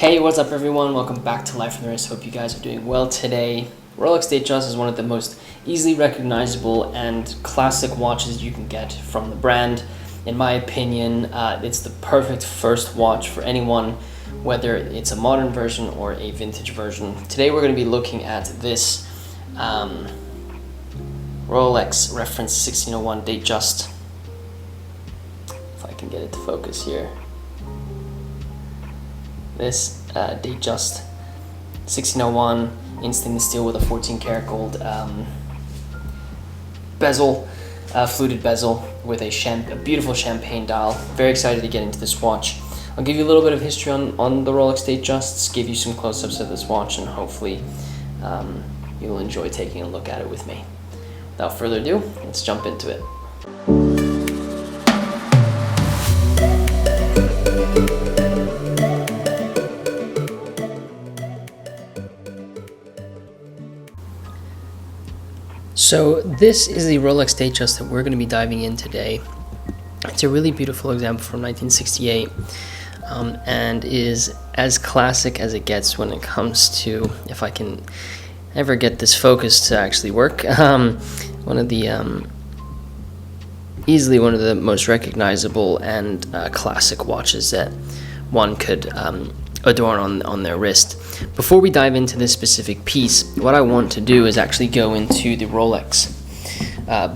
Hey, what's up everyone? Welcome back to Life from the Wrist. Hope you guys are doing well today. Rolex Datejust is one of the most easily recognizable and classic watches you can get from the brand. In my opinion, it's the perfect first watch for anyone, whether it's a modern version or a vintage version. Today we're going to be looking at this Rolex reference 1601 Datejust. If I can get it to focus here. This Datejust 1601 in stainless steel with a 14 karat gold bezel, fluted bezel with a beautiful champagne dial. Very excited to get into this watch. I'll give you a little bit of history on the Rolex Datejusts, give you some close-ups of this watch, and hopefully you'll enjoy taking a look at it with me. Without further ado, let's jump into it. So this is the Rolex Datejust that we're going to be diving in today. It's a really beautiful example from 1968 and is as classic as it gets when it comes to, if I can ever get this focus to actually work, easily one of the most recognizable and classic watches that one could adorn on their wrist. Before we dive into this specific piece, what I want to do is actually go into the Rolex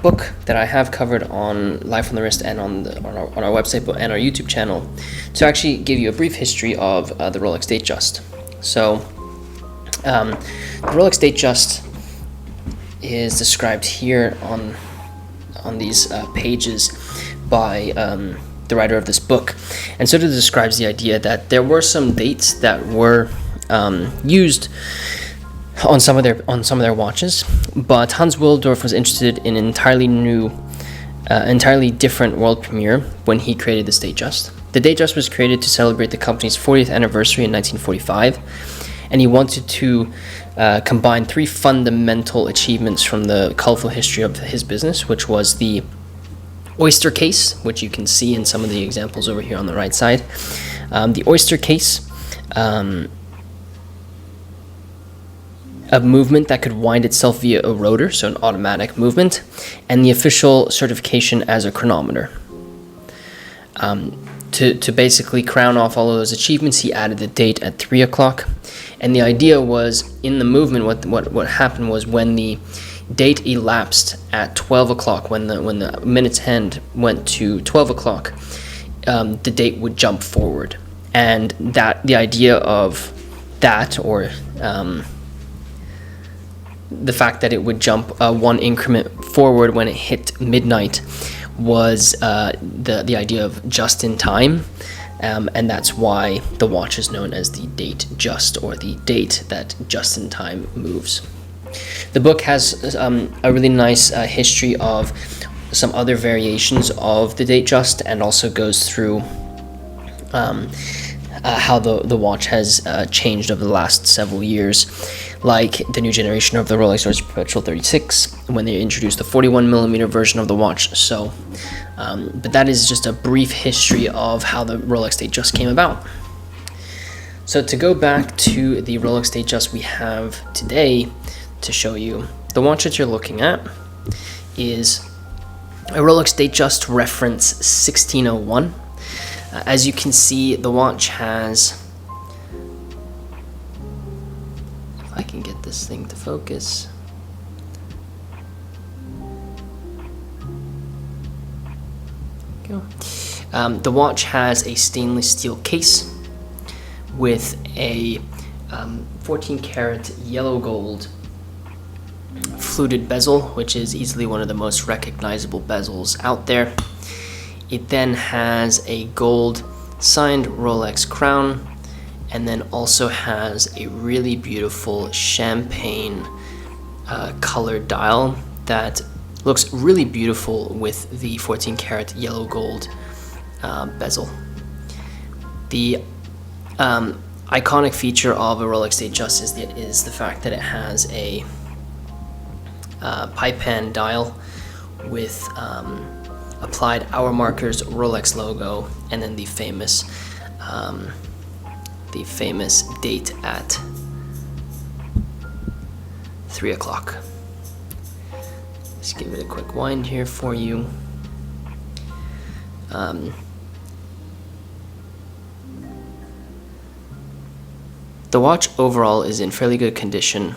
book that I have covered on Life on the Wrist and on our website and our YouTube channel to actually give you a brief history of the Rolex Datejust. So the Rolex Datejust is described here on these pages by the writer of this book, and sort of describes the idea that there were some dates that were used on some of their watches, but Hans Wilsdorf was interested in an entirely different world premiere when he created this Datejust. The Datejust was created to celebrate the company's 40th anniversary in 1945, and he wanted to combine three fundamental achievements from the colorful history of his business, which was the oyster case, which you can see in some of the examples over here on the right side. The oyster case, a movement that could wind itself via a rotor, so an automatic movement, and the official certification as a chronometer. To basically crown off all of those achievements, he added the date at 3 o'clock. And the idea was, in the movement, what happened was when the date elapsed at 12 o'clock, when the minute's hand went to 12 o'clock, the date would jump forward. And that the idea of that, or the fact that it would jump one increment forward when it hit midnight, was the idea of just in time, and that's why the watch is known as the Datejust, or the date that just in time moves. The book has a really nice history of some other variations of the Datejust, and also goes through how the watch has changed over the last several years, like the new generation of the Rolex Perpetual 36, when they introduced the 41mm version of the watch. So, but that is just a brief history of how the Rolex Datejust came about. So to go back to the Rolex Datejust we have today to show you, the watch that you're looking at is a Rolex Datejust reference 1601. As you can see, the watch has, if I can get this thing to focus, there we go. The watch has a stainless steel case with a 14 karat yellow gold fluted bezel, which is easily one of the most recognizable bezels out there. It then has a gold signed Rolex crown, and then also has a really beautiful champagne colored dial that looks really beautiful with the 14 karat yellow gold bezel. The iconic feature of a Rolex Datejust is the fact that it has a pipe hand dial with applied hour markers, Rolex logo, and then the famous the famous date at 3 o'clock. Let's give it a quick wind here for you. The watch overall is in fairly good condition.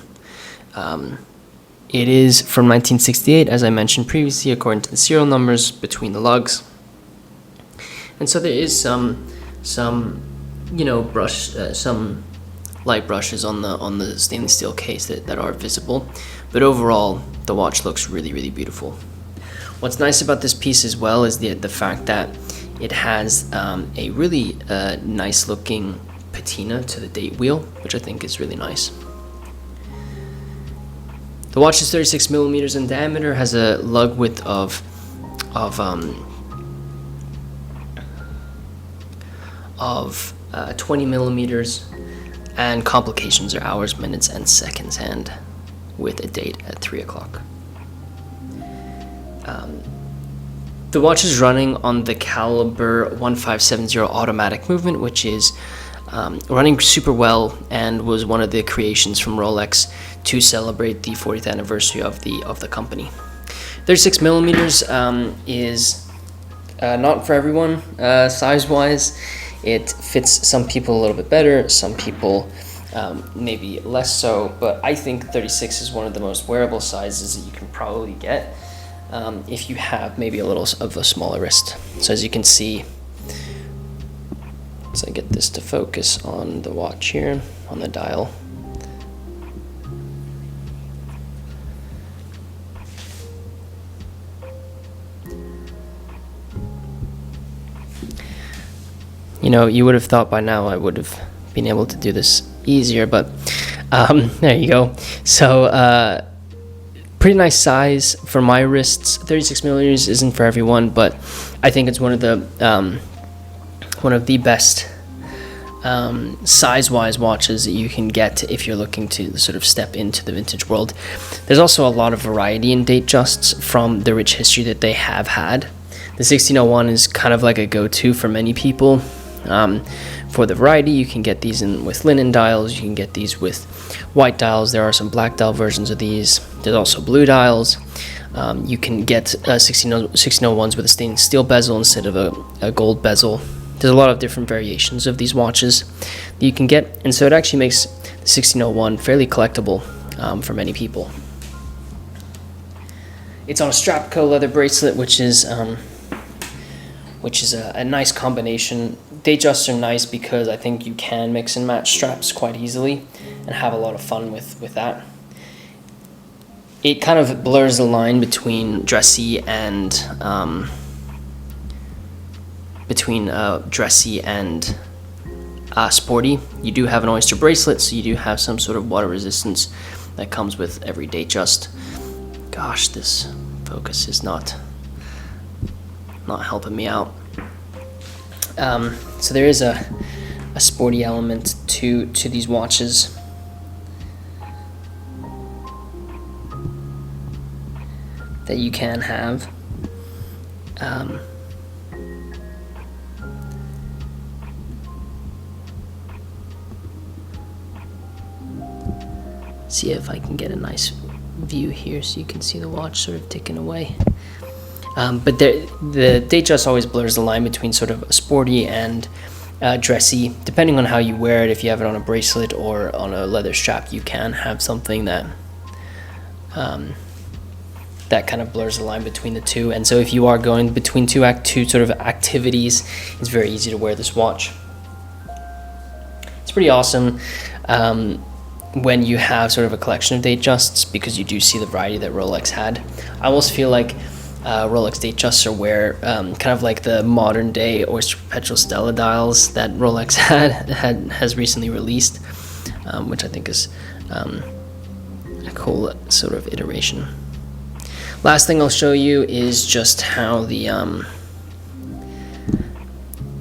It is from 1968, as I mentioned previously, according to the serial numbers between the lugs. And so there is some some light brushes on the stainless steel case that are visible, but overall the watch looks really, really beautiful. What's nice about this piece as well is the fact that it has a really nice looking patina to the date wheel, which I think is really nice. The watch is 36 millimeters in diameter, has a lug width of 20 millimeters, and complications are hours, minutes, and seconds hand, with a date at 3 o'clock. The watch is running on the caliber 1570 automatic movement, which is running super well and was one of the creations from Rolex to celebrate the 40th anniversary of the company. 36 millimeters is not for everyone size-wise. It fits some people a little bit better, some people maybe less so, but I think 36 is one of the most wearable sizes that you can probably get if you have maybe a little of a smaller wrist. So as you can see, as I get this to focus on the watch here, on the dial, you would have thought by now I would have been able to do this easier, but there you go. So pretty nice size for my wrists. 36 millimeters isn't for everyone, but I think it's one of the best size-wise watches that you can get if you're looking to sort of step into the vintage world. There's also a lot of variety in Datejusts from the rich history that they have had. The 1601 is kind of like a go-to for many people. For the variety, you can get these with linen dials, you can get these with white dials. There are some black dial versions of these. There's also blue dials. You can get 1601s with a stainless steel bezel instead of a gold bezel. There's a lot of different variations of these watches that you can get, and so it actually makes the 1601 fairly collectible for many people. It's on a Strapco leather bracelet, which is a nice combination. Datejusts are nice because I think you can mix and match straps quite easily and have a lot of fun with that. It kind of blurs the line between dressy and sporty. You do have an oyster bracelet, so you do have some sort of water resistance that comes with every Datejust. Gosh, this focus is not helping me out. So there is a sporty element to these watches. That you can have. See if I can get a nice view here so you can see the watch sort of ticking away. But the Datejust always blurs the line between sort of sporty and dressy. Depending on how you wear it, if you have it on a bracelet or on a leather strap, you can have something that that kind of blurs the line between the two. And so if you are going between two sort of activities, it's very easy to wear this watch. It's pretty awesome when you have sort of a collection of Datejusts, because you do see the variety that Rolex had. I almost feel like Rolex Datejusts are where kind of like the modern day Oyster Perpetual Stella dials that Rolex has recently released, which I think is a cool sort of iteration. Last thing I'll show you is just how the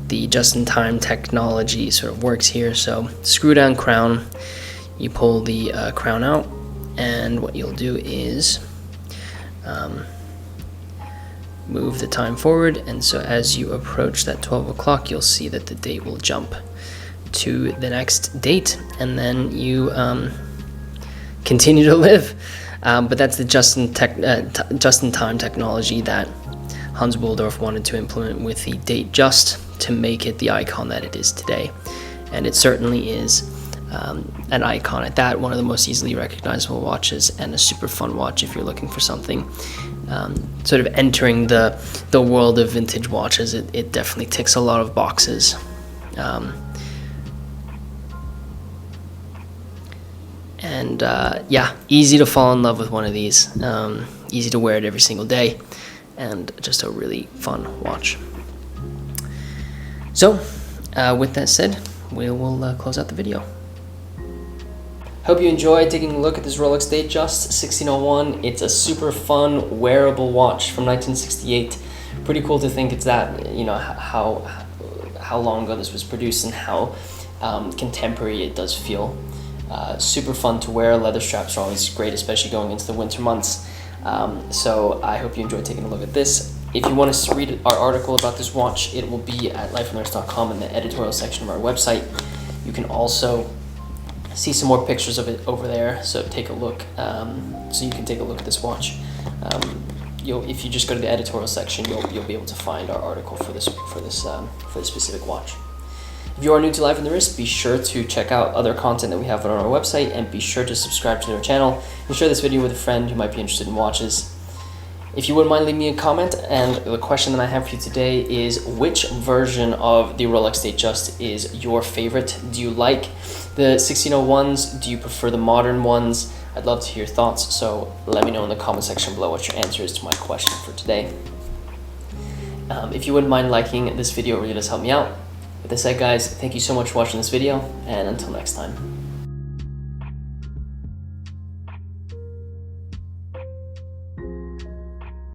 just-in-time technology sort of works here. So screw down crown, you pull the crown out, and what you'll do is move the time forward, and so as you approach that 12 o'clock, you'll see that the date will jump to the next date, and then you continue to live. But that's the just-in-time technology that Hans Wilsdorf wanted to implement with the Datejust to make it the icon that it is today. And it certainly is an icon at that, one of the most easily recognizable watches, and a super fun watch if you're looking for something sort of entering the world of vintage watches. It definitely ticks a lot of boxes. Yeah, easy to fall in love with one of these, easy to wear it every single day, and just a really fun watch. So with that said, we will close out the video. Hope you enjoyed taking a look at this Rolex Datejust 1601. It's a super fun wearable watch from 1968. Pretty cool to think it's that, you know, how long ago this was produced and how contemporary it does feel. Super fun to wear. Leather straps are always great, especially going into the winter months. So I hope you enjoyed taking a look at this. If you want to read our article about this watch, it will be at lifeandlearns.com in the editorial section of our website. You can also see some more pictures of it over there, so take a look. So you can take a look at this watch. If you just go to the editorial section, you'll be able to find our article for this specific watch. If you are new to Life on the Wrist, be sure to check out other content that we have on our website, and be sure to subscribe to our channel and share this video with a friend who might be interested in watches. If you wouldn't mind, leave me a comment, and the question that I have for you today is, which version of the Rolex Datejust is your favorite? Do you like the 1601s? Do you prefer the modern ones? I'd love to hear your thoughts, so let me know in the comment section below what your answer is to my question for today. If you wouldn't mind liking this video, it really does help me out. With that said, guys, thank you so much for watching this video, and until next time.